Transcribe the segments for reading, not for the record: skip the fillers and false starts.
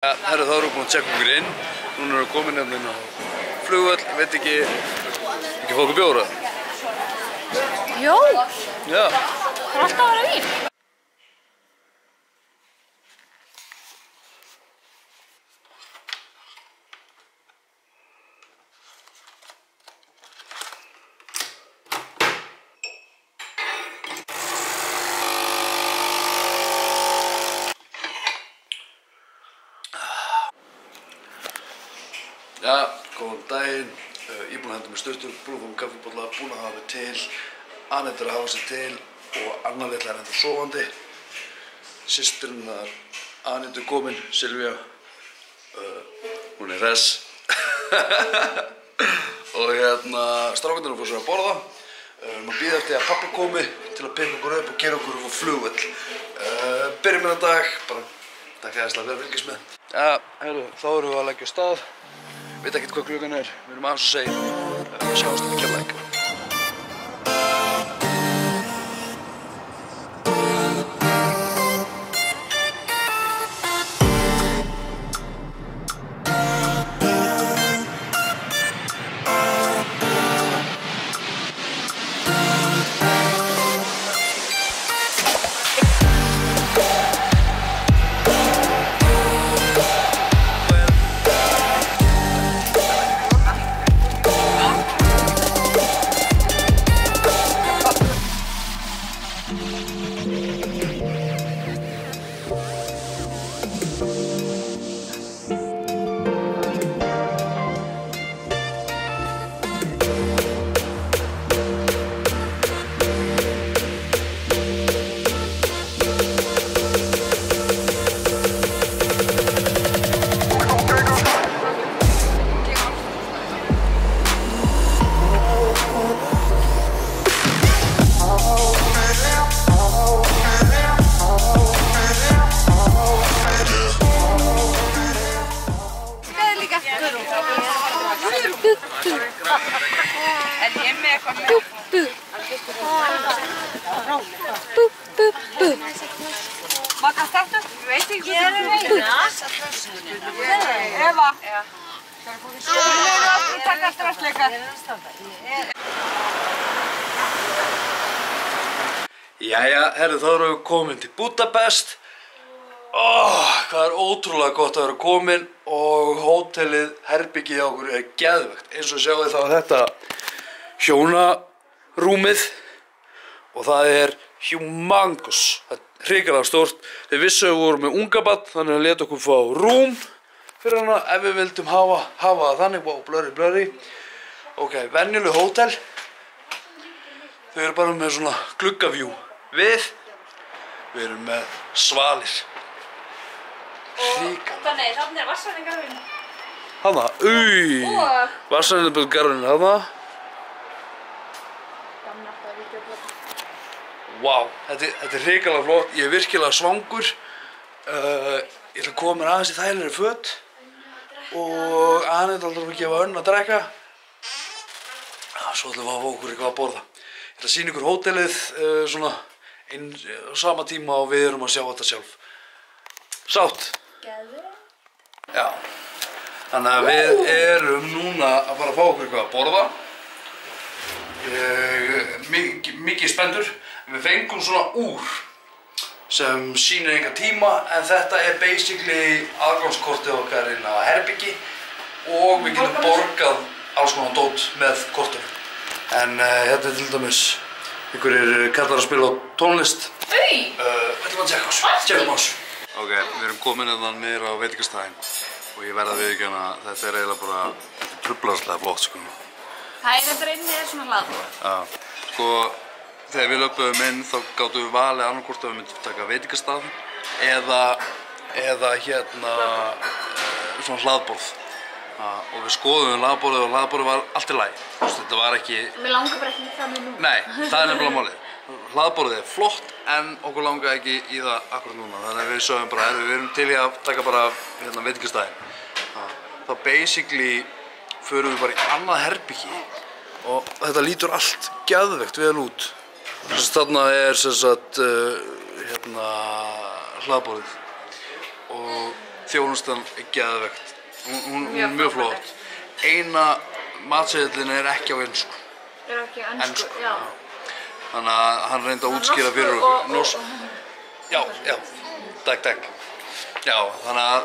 Herru, þá erum við búin að tjekka okkur inn. Núna erum við komin inn á flugvöll, ég veit ekki fá okkur bjóra? Jó! Já. Það er alltaf að vera vín. Já, góðan daginn. Ég er búinn að henda mér sturtur, búinn að fá mér kaffibolla, búinn að hafa mig til. Anette er að hafa sig til og Anna litla er ennþá sofandi. Systirinnar Anette er komin, Silvía. Hún er hress. Og strákarnir fór sér að borða. Við erum að bíða eftir að pabbi komi til að pikka okkur upp og gera okkur upp á flugvöll. Byrjum hérna dag, bara takk æðislega fyrir að fylgjast með. Já, herru, þá erum við að leggja af stað. Veit ekkert hvað klukkan er, við erum aðeins að segja. Við sjáumst í Keflavík. En ég með eitthvað með. Magga, stattu? Veit ekki hvað þú er. Eva. Þú verður aftur að taka strassleika. Jæja, herru, þá erum við komin til Budapest. Hvað er ótrúlega gott að vera komin og hótelið, herbergið hjá okkur er geðvegt. Eins og sjáu þá er þetta hjónarúmið og það er humongous. Það er hrikalega stórt. Þeir vissu að við vorum með ungabarn, þannig að leta okkur fá rúm fyrir hana ef við vildum hafa það þannig. Wow, blurry. Ok, venjuleg hótel. Þau eru bara með svona gluggaview. Við erum með svalir. Þannig, þarna er vatnsvæðingargarðurinn. Hanna, vatnsvæðingargarðurinn hanna. Wow, þetta er hrikalega flott. Ég er virkilega svangur. Ég ætla að koma mér aðeins í þægilegri föt. Og Anette ætlar að gefa Önn að drekka. Svo ætlum við að fá okkur eitthvað að borða. Ég ætla að sýna ykkur hótelið svona á sama tíma og við erum að sjá þetta sjálf. Sátt? Já. Þannig að við erum núna að fara að fá okkur eitthvað að borða. Ég er mikið spenntur. Við fengum svona úr sem sýnir enga tíma en þetta er basically aðgangskortið okkar inn á herbyggi og við getum borgað alls konar dót með kortinu. En hérna er til dæmis einhverjir kallar að spila á tónlist. Við ætlum að tjekka á þessu. Ok, við erum komin hérna niður á veitingastæðin og ég verð að viðurkenna að þetta er eiginlega bara truflarslega flott, sko. Það er þetta inni er svona hlaðborð. Já, sko, þegar við lögbuðum inn þá gátum við valið annarkvort að við myndum taka veitingastað eða svona hlaðborð. Og við skoðum hlaðborðið og hlaðborðið var allt í lagi. Þetta var ekki... Mér langar bara ekki það með nú. Nei, það er nefnilega málið. Hlaðborðið er flott en okkur langar ekki í það akkurat núna. Þannig að við sögum bara, við erum til í að taka bara veitingastæðin. Þá basically förum við bara í annað herbyggi og þetta lítur allt geðvegt vel út. Þarna er hlaðborðið og þjónustan er geðveikt. Hún er mjög flott. Eina matseðillin er ekki á ensku. Er ekki ensku, já. Þannig að hann reyndi að útskýra fyrir okkur. Já, takk. Já, þannig að,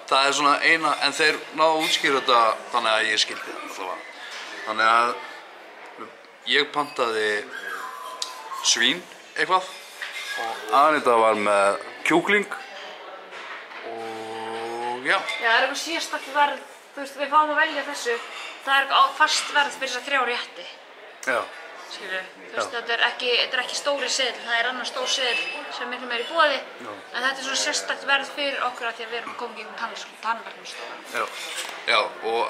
það er svona eina, en þeir náðu að útskýra þetta þannig að ég skildi þetta allavega. Þannig að ég pantaði svín eitthvað og Anita var með kjúkling og já. Já, það er eitthvað sérstakt verð, þú veist, við fáum að velja þessu. Það er eitthvað fast verð fyrir þess að 3 rétti. Já. Skilju, þú veist, þetta er ekki stóri seðl, það er annar stór seðl sem er miklu meira í boði. En þetta er svona sérstakt verð fyrir okkur af því að við erum komið gegnum tannlæknastofuna. Já, og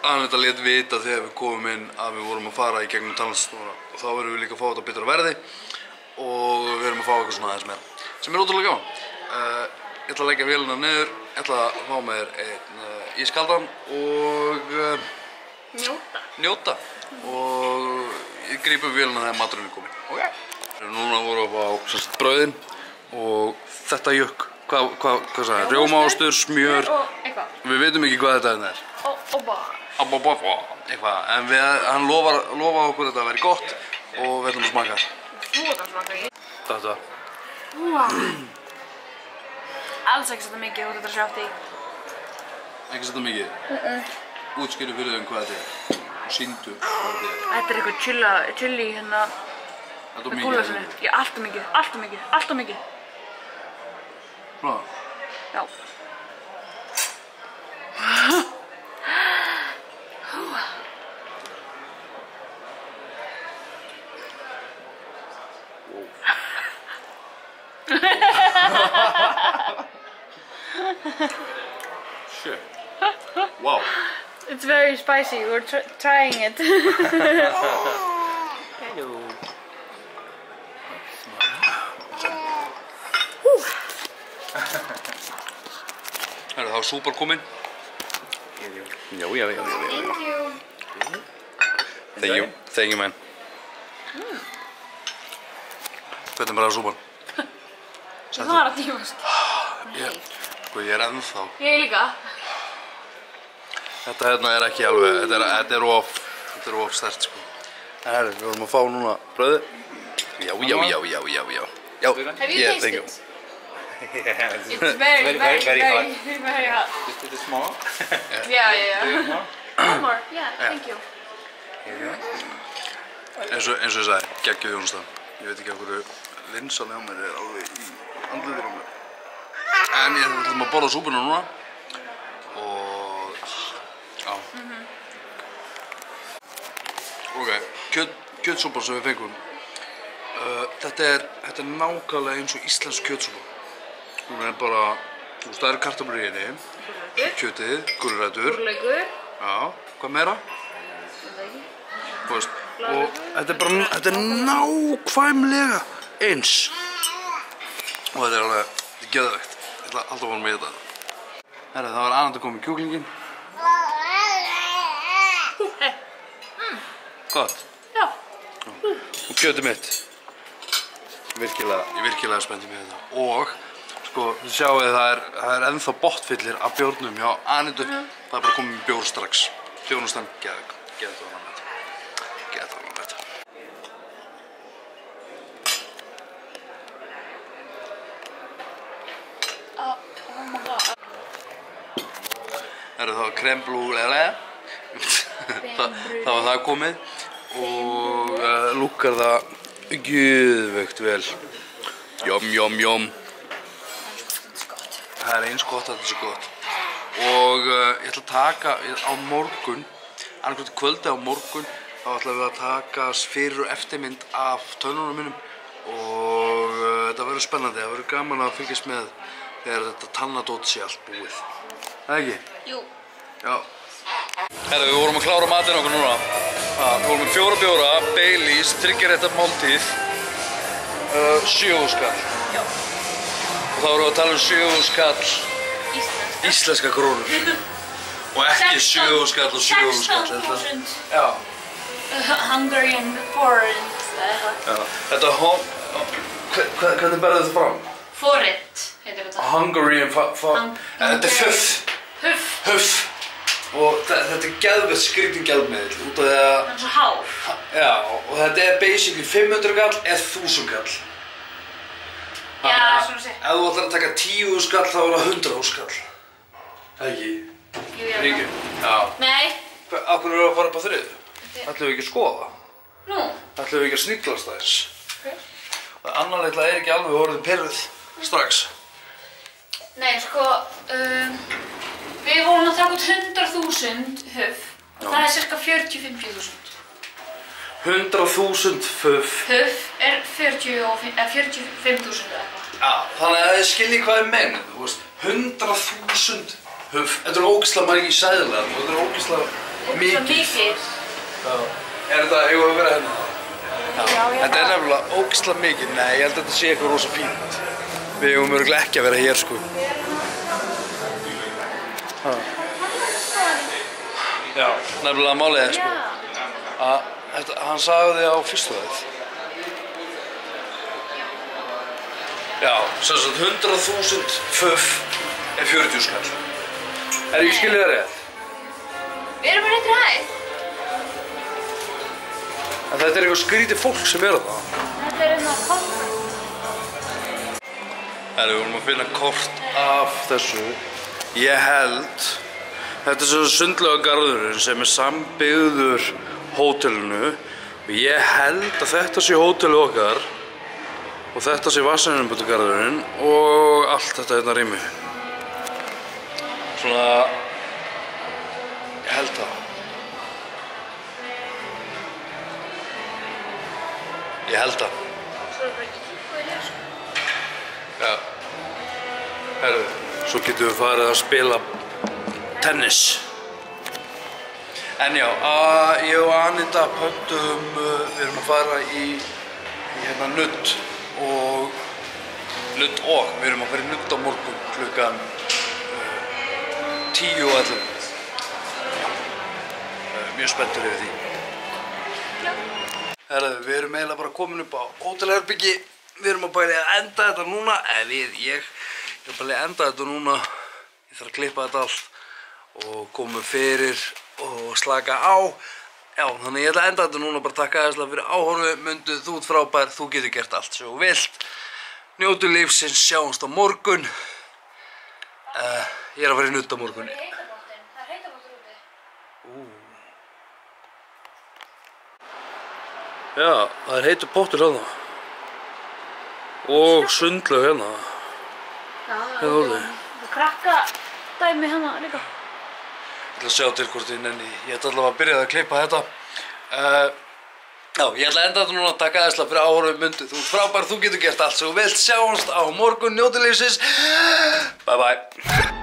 Anita lét vita þegar við komum inn að við vorum að fara í gegnum tannlæknastofuna og þá verðum við líka að fá þetta betra verði og við erum að fá eitthvað svona aðeins meira, sem er ótrúlega gaman. Ég ætla að leggja vélina niður, ég ætla að fá mér einn ískaldan og njóta og ég gríp upp vélina þegar maturinn er kominn. Ok. Núna vorum við á brauðin og þetta jökk. Hvað sagði það? Rjómaostur, smjör. Við veitum ekki hvað þetta er. Eitthvað. En hann lofaði okkur að þetta væri gott og við ætlum að smaka. Þú ætlum að smaka í. Þetta. Alls ekki setja mikið út þetta sjátt í. Ekki setja mikið? Útskýrðu fyrir þeim hvað þetta er. Sýndu hvað þetta er. Þetta er eitthvað chili hérna. Þetta er mikið. Með gúllasinu. Já, allt og mikið. Ná? Já. Shit. Wow. It's very spicy. We're trying it. Hello. Er það súper kominn? Já. Thank you. Thank you, man. Hvernig bara súpan? Það var að tímast. Sko, ég er ennþá. Ég líka. Þetta hérna er ekki alveg, þetta er of sterkt, sko. En herri, við vorum að fá núna brauðið. Já. Have you tasted it? Yeah, It's very hot. Just a bit small. Yeah. One more. Yeah, thank you. Eins og ég sagði, geggjuð þjónusta. Ég veit ekki af hverju linsan hjá mér er alveg í andlitinu á mér. En ég ætlum að borða súpuna núna. Og já. Ok, kjötsúpan sem við fengum. Þetta er nákvæmlega eins og íslensk kjötsúpa. Hún er bara, þú veist, það eru kartöflur í henni, kjötið, gulrætur. Gúrleikur. Já, hvað meira? Þú veist, og þetta er nákvæmlega eins. Og þetta er alveg, þetta er geðveikt. Ég ætla alltaf að fara með þetta. Herra, það var Anita að koma í kjúklinginn. Gott. Já. Og kjötið mitt. Ég er virkilega spenntið með þetta. Og, sko, þið sjáu það er ennþá botfyllir af bjórnum hjá Anitu. Það er bara komið með bjór strax. Þjónustan, geðveikt var hann með þetta. Oh my god. Það var crème brûlée. Það var það komið. Og lúkkar það geðveikt vel. Jom. Það er eins gott að þetta sé gott. Og ég ætla að taka á morgun, annarkvæmt kvöldi á morgun, þá ætla við að taka fyrir og eftirmynd af tönnunum mínum. Og þetta verður spennandi, það verður gaman að fylgjast með þegar þetta tannadót sé allt búið. Það ekki? Jú. Já. Herra, við vorum að klára matinn okkur núna. Við vorum með 4 bjóra, Baileys, 3 rétta máltíð, 7 skall. Já. Og þá vorum við að tala 7 skall íslenska krónur. Og ekki 7 skall og 7 skall. 16.000. Já. Hungarian forint. Já. Þetta hvernig berðu þetta fram? Forint. heitir þetta. Hungarian þetta er Huff. Og þetta er geðveikt skrítinn gjaldmiðill út af því að... Hann er svo hár. Já, og þetta er basically 500 kall eða 1000 kall. Já, svona sé. Ef þú ætlar að taka 10.000 kall þá er það 100.000 kall. Það ekki? Jú, ég Ríkju? Já. Nei. Af hverju erum við að fara upp á þrið? Ætlum við ekki að skoða það? Nú? Ætlum við ekki að sniglast aðeins? Og annar litla er ekki alveg orðin pirruð strax. Nei, sko, við vorum að taka út 100.000 huff og það er cirka 45.000. 100.000 huff? Huff er 45.000 eða eitthvað. Já, þannig að þið skiljið hvað ég menn, þú veist, 100.000 huff. Þetta er ógeðslega margir seðlar og þetta er ógeðslega mikið. Já. Er þetta, eigum við að vera hérna? Já. Þetta er nefnilega ógeðslega mikið. Nei, ég held að þetta sé eitthvað rosa fínt. Við eigum örugglega ekki að vera hér, sko. Já, nefnilega málið er, sko, að hann sagði á fyrstu þætt. Já, sem sagt 100.000 fuff er 40 skall. Er ég skilið það rétt? Við erum bara réttir hæð. En þetta er eitthvað skrítið fólk sem er það. Þetta er einhvað kort. Við vorum að finna kort af þessu. Ég held, þetta er svo sundlaugagarðurinn sem er sambyggður hótelinu og ég held að þetta sé hótelið okkar og þetta sé vatnsæðinbútugarðurinn og allt þetta hérna rými. Svona, ég held það. Ég held það. Svo er bara ekki tíma í hér, sko. Já. Herru, svo getum við farið að spila tennis. En já, ég og Anita pöntum, við erum að fara í hérna nudd og við erum að fara í nudd á morgun klukkan 10 og 11. Mjög spenntur yfir því. Herru, við erum eiginlega bara komin upp á hótelherbyggi. Við erum að bæli að enda þetta núna, ég er bara að enda þetta núna. Ég þarf að klippa þetta allt og koma fyrir og slaka á. Já, þannig ég ætla að enda þetta núna, bara takk aðeinslega fyrir áhorfið. Mundu, þú ert frábær, þú getur gert allt sem þú vilt. Njótu lífsins, sjáumst á morgun. Ég er að fara í nudd á morgun. Það er heitabátturinn, það er heitabáttur úti. Já, það er heitur pottur hérna. Og sundlaug hérna. Já, það er orðið. Og krakka dæmi hérna líka. Ég ætla að sjá til hvort ég nenni. Ég ætla allavega að byrja að klippa þetta. Já, ég ætla að enda þetta núna að taka aðeinslega fyrir áhorfið. Mundu, þú ert frábær, þú getur gert allt sem þú vilt. Sjáumst á morgun, njótu lífsins. Bye bye.